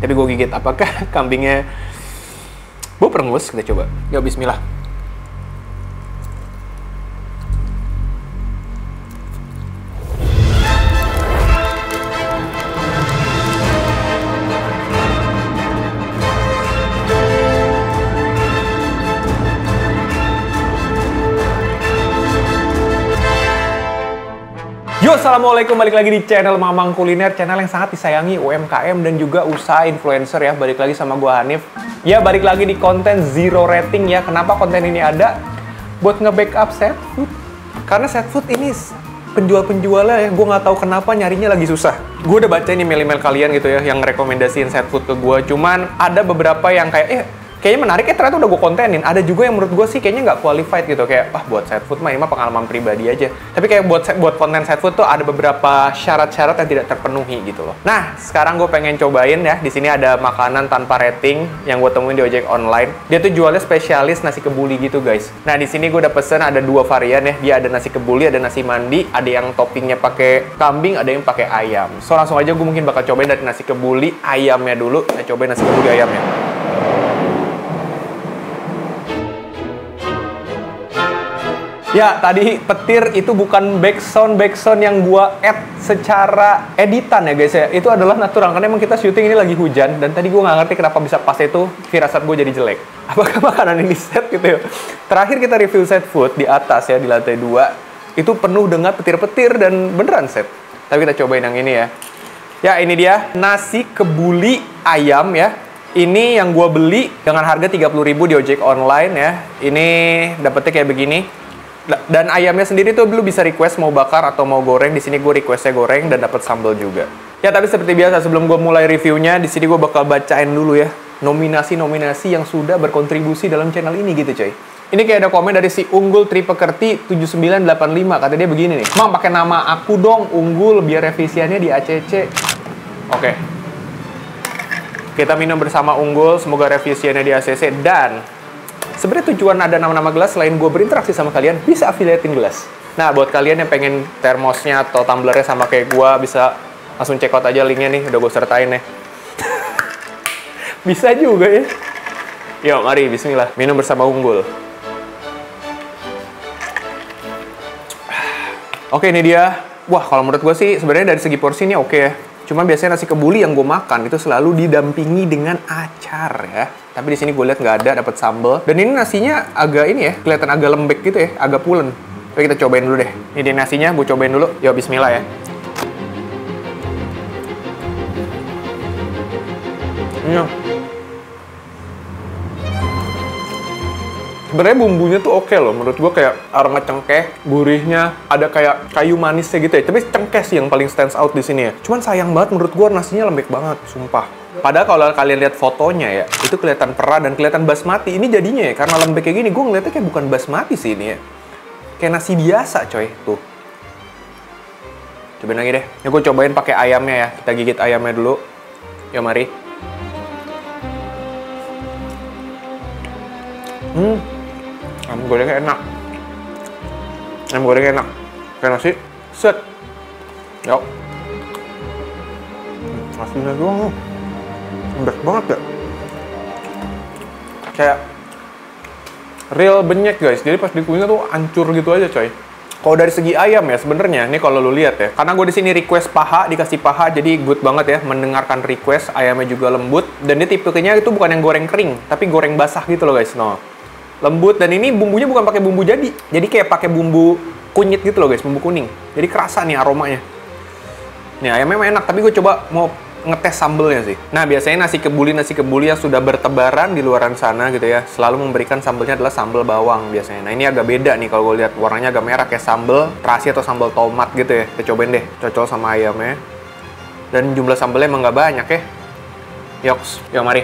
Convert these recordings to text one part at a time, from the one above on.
Tapi gue gigit, apakah kambingnya bau perengus? Kita coba. Yuk, bismillah. Yo, assalamualaikum, balik lagi di channel Mamang Kuliner, channel yang sangat disayangi UMKM dan juga usaha influencer ya. Balik lagi sama gua Hanif. Ya, balik lagi di konten zero rating ya. Kenapa konten ini ada? Buat nge-backup set food. Karena set food ini penjual-penjualnya ya, gue nggak tahu kenapa nyarinya lagi susah. Gue udah baca nih email-email kalian gitu ya, yang rekomendasiin set food ke gue. Cuman ada beberapa yang kayak, kayaknya menarik ya, ternyata udah gue kontenin. Ada juga yang menurut gue sih kayaknya nggak qualified gitu. Kayak, buat set food mah ini mah pengalaman pribadi aja. Tapi kayak buat konten set food tuh ada beberapa syarat-syarat yang tidak terpenuhi gitu loh. Nah, sekarang gue pengen cobain ya. Di sini ada makanan tanpa rating yang gue temuin di ojek online. Dia tuh jualnya spesialis nasi kebuli gitu guys. Nah, di sini gue udah pesen ada 2 varian ya. Dia ada nasi kebuli, ada nasi mandi. Ada yang toppingnya pakai kambing, ada yang pakai ayam. So, langsung aja gue mungkin bakal cobain dari nasi kebuli ayamnya dulu. Saya cobain nasi kebuli ayamnya. Ya, tadi petir itu bukan backsound yang gua add secara editan ya guys ya. Itu adalah natural, karena emang kita syuting ini lagi hujan. Dan tadi gua nggak ngerti kenapa bisa pas itu firasat gue jadi jelek. Apakah makanan ini set gitu ya? Terakhir kita review set food di atas ya, di lantai 2. Itu penuh dengan petir-petir dan beneran set. Tapi kita cobain yang ini ya. Ya, ini dia nasi kebuli ayam ya. Ini yang gua beli dengan harga 30.000 di ojek online ya. Ini dapetnya kayak begini. Dan ayamnya sendiri tuh lu bisa request mau bakar atau mau goreng. Di sini gue requestnya goreng dan dapat sambal juga. Ya, tapi seperti biasa sebelum gue mulai reviewnya, di sini gue bakal bacain dulu ya nominasi-nominasi yang sudah berkontribusi dalam channel ini gitu coy. Ini kayak ada komen dari si Unggul Tripekerti 7985. Kata dia begini nih, "Mang, pakai nama aku dong, Unggul, biar revisiannya di ACC." Oke. Kita minum bersama Unggul, semoga revisiannya di ACC. Dan sebenarnya tujuan ada nama-nama gelas selain gue berinteraksi sama kalian, bisa affiliatein gelas. Nah, buat kalian yang pengen termosnya atau tumblernya sama kayak gue, bisa langsung check out aja linknya nih, udah gue sertain ya. Bisa juga ya. Yuk, mari, bismillah. Minum bersama Unggul. Oke, ini dia. Wah, kalau menurut gue sih sebenarnya dari segi porsi ini oke ya. Cuma biasanya nasi kebuli yang gue makan itu selalu didampingi dengan acar ya. Tapi di sini gue lihat nggak ada, dapat sambal. Dan ini nasinya agak ini ya, kelihatan agak lembek gitu ya, agak pulen. Oke, kita cobain dulu deh. Ini dia nasinya, gue cobain dulu. Yuk, bismillah ya. Sebenarnya bumbunya tuh oke loh, menurut gue kayak aroma cengkeh, gurihnya, ada kayak kayu manisnya gitu ya. Tapi cengkeh sih yang paling stands out di sini ya. Cuman sayang banget menurut gue nasinya lembek banget, sumpah. Padahal kalau kalian lihat fotonya ya, itu kelihatan perah dan kelihatan basmati. Ini jadinya ya, karena lembek kayak gini, gue ngeliatnya kayak bukan basmati sih ini ya. Kayak nasi biasa coy, tuh. Cobain lagi deh. Ya, gue cobain pakai ayamnya ya. Kita gigit ayamnya dulu. Ya, mari. Ayam gorengnya enak. Ayam gorengnya enak. Kayak nasi, set. Yuk. Nasinya doang. Lembek banget ya. Kayak real benyek guys. Jadi pas dikunyah tuh hancur gitu aja coy. Kalau dari segi ayam ya sebenarnya, ini kalau lu lihat ya. Karena gue di sini request paha, dikasih paha, jadi good banget ya mendengarkan request. Ayamnya juga lembut dan dia tipenya itu bukan yang goreng kering, tapi goreng basah gitu loh guys. No. Lembut, dan ini bumbunya bukan pakai bumbu jadi kayak pakai bumbu kunyit gitu loh guys, bumbu kuning. Jadi kerasa nih aromanya. Nih ayamnya memang enak, tapi gue coba mau ngetes sambelnya sih. Nah, biasanya nasi kebuli yang sudah bertebaran di luaran sana gitu ya, selalu memberikan sambelnya adalah sambel bawang biasanya. Nah, ini agak beda nih kalau gue lihat, warnanya agak merah kayak sambel terasi atau sambel tomat gitu ya. Kita cobain deh, cocol sama ayamnya. Dan jumlah sambelnya emang nggak banyak ya. Yoks, yuk mari.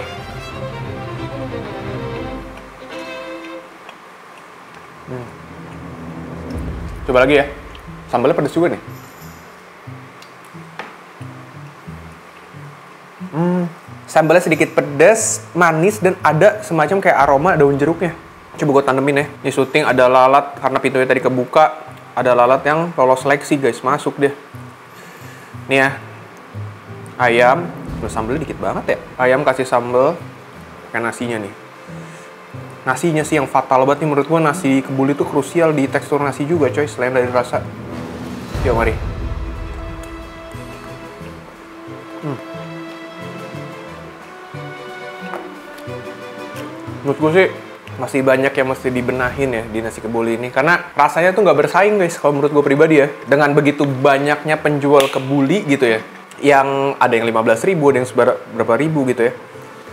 Coba lagi ya. Sambalnya pedas juga nih. Sambalnya sedikit pedas, manis, dan ada semacam kayak aroma daun jeruknya. Coba gue tandemin ya. Ini syuting ada lalat, karena pintunya tadi kebuka. Ada lalat yang lolos seleksi guys, masuk dia. Nih ya. Ayam. Terus sambalnya dikit banget ya. Ayam kasih sambal, kayak nasinya nih. Nasinya sih yang fatal banget nih menurut gua. Nasi kebuli itu krusial di tekstur nasi juga coy, selain dari rasa. Yuk mari. Menurut gue sih masih banyak yang mesti dibenahin ya di nasi kebuli ini, karena rasanya tuh nggak bersaing guys kalau menurut gue pribadi ya. Dengan begitu banyaknya penjual kebuli gitu ya, yang ada yang 15.000, ada yang berapa ribu gitu ya.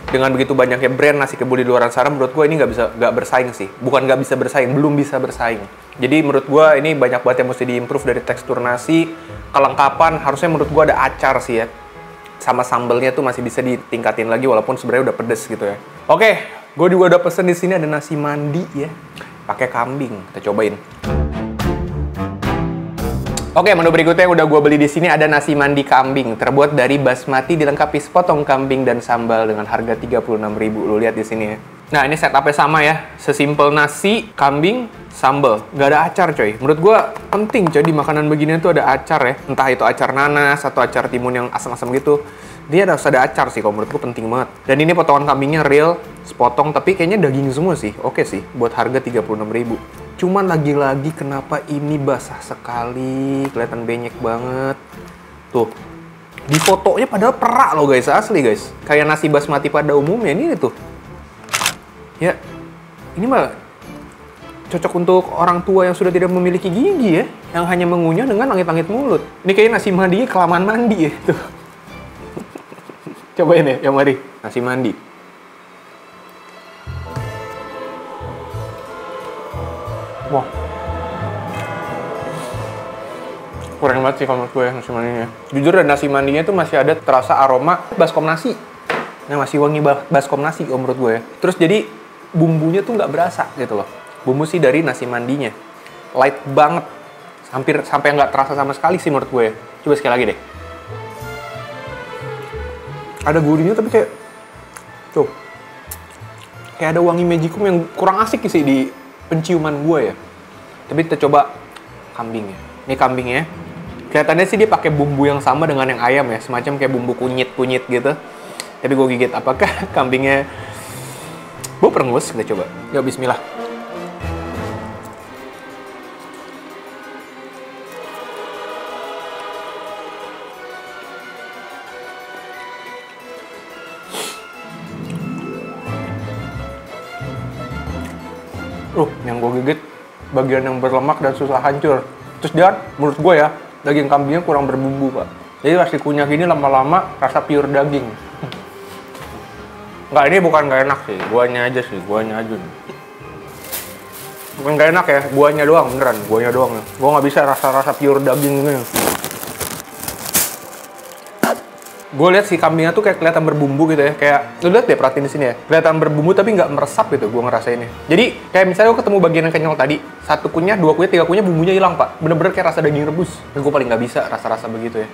Dengan begitu banyaknya brand nasi kebuli di luar sana, menurut gue ini nggak bersaing sih. Bukan nggak bisa bersaing, belum bisa bersaing. Jadi menurut gue ini banyak banget yang mesti diimprove dari tekstur nasi, kelengkapan. Harusnya menurut gue ada acar sih ya, sama sambelnya tuh masih bisa ditingkatin lagi walaupun sebenarnya udah pedes gitu ya. Oke, gue juga udah pesen di sini ada nasi mandi ya, pakai kambing. Kita cobain. Oke, menu berikutnya yang udah gue beli di sini ada nasi mandi kambing, terbuat dari basmati dilengkapi sepotong kambing dan sambal dengan harga 36.000. Lu lihat di sini ya. Nah, ini setupnya sama ya, sesimpel nasi, kambing, sambal. Gak ada acar coy. Menurut gue penting coy di makanan beginian tuh ada acar ya. Entah itu acar nanas atau acar timun yang asam-asam gitu. Dia harus ada acar sih, kalau menurut gue penting banget. Dan ini potongan kambingnya real, sepotong, tapi kayaknya daging semua sih. Oke sih, buat harga 36.000. Cuman lagi-lagi kenapa ini basah sekali, kelihatan benyek banget. Tuh, di fotonya padahal perak loh guys, asli guys. Kayak nasi basmati pada umumnya, ini tuh. Ya, ini mah cocok untuk orang tua yang sudah tidak memiliki gigi ya, yang hanya mengunyah dengan langit-langit mulut. Ini kayaknya nasi mandinya kelamaan mandi ya, tuh. Cobain ya, mari. Nasi mandi. Wah. Kurang banget sih kalau menurut gue ya nasi mandinya. Jujur dan nasi mandinya tuh masih ada terasa aroma baskom nasi. Nah, masih wangi baskom nasi kalau menurut gue ya. Terus jadi bumbunya tuh nggak berasa gitu loh. Bumbu sih dari nasi mandinya. Light banget. Hampir sampai nggak terasa sama sekali sih menurut gue ya. Coba sekali lagi deh. Ada gurihnya tapi kayak... Tuh. Kayak ada wangi magicum yang kurang asik sih di penciuman gue ya. Tapi kita coba kambingnya. Ini kambingnya. Kelihatannya sih dia pakai bumbu yang sama dengan yang ayam ya. Semacam kayak bumbu kunyit-kunyit gitu. Tapi gue gigit, apakah kambingnya berengus? Kita coba. Yuk, bismillah. Yang gue gigit bagian yang berlemak dan susah hancur. Terus dia, menurut gue ya, daging kambingnya kurang berbumbu, Pak. Jadi pas dikunyah gini lama-lama rasa pure daging. Enggak, ini bukan nggak enak sih, guanya aja sih, guanya aja. Bukan nggak enak ya, guanya doang, beneran, guanya doang. Gue nggak bisa rasa-rasa pure daging ini. Gue lihat si kambingnya tuh kayak kelihatan berbumbu gitu ya, kayak lu lihat deh, perhatiin di sini ya, kelihatan berbumbu tapi nggak meresap gitu, gue ngerasainnya. Jadi kayak misalnya gue ketemu bagian yang kenyal tadi, 1 kunyah, 2 kunyah, 3 kunyah, bumbunya hilang Pak, bener-bener kayak rasa daging rebus. Gue paling nggak bisa rasa-rasa begitu ya.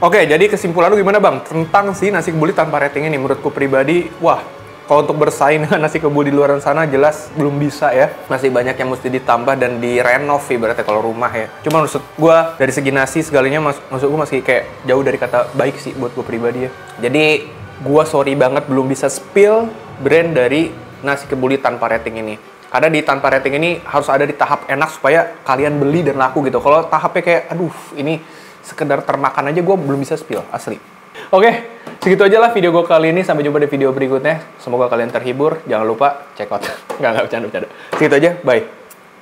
Oke, jadi kesimpulan lu gimana Bang tentang si nasi kebuli tanpa rating ini? Menurutku pribadi, wah, kalau untuk bersaing dengan nasi kebuli di luar sana jelas belum bisa ya. Masih banyak yang mesti ditambah dan direnov ibaratnya kalau rumah ya. Cuma maksud gue dari segi nasi segalanya maksud gue masih kayak jauh dari kata baik sih buat gue pribadi ya. Jadi gue sorry banget belum bisa spill brand dari nasi kebuli tanpa rating ini. Karena di tanpa rating ini harus ada di tahap enak supaya kalian beli dan laku gitu. Kalau tahapnya kayak aduh ini sekedar termakan aja, gue belum bisa spill asli. Oke, segitu aja lah video gue kali ini. Sampai jumpa di video berikutnya. Semoga kalian terhibur. Jangan lupa check out. Nggak bercanda. Segitu aja, bye.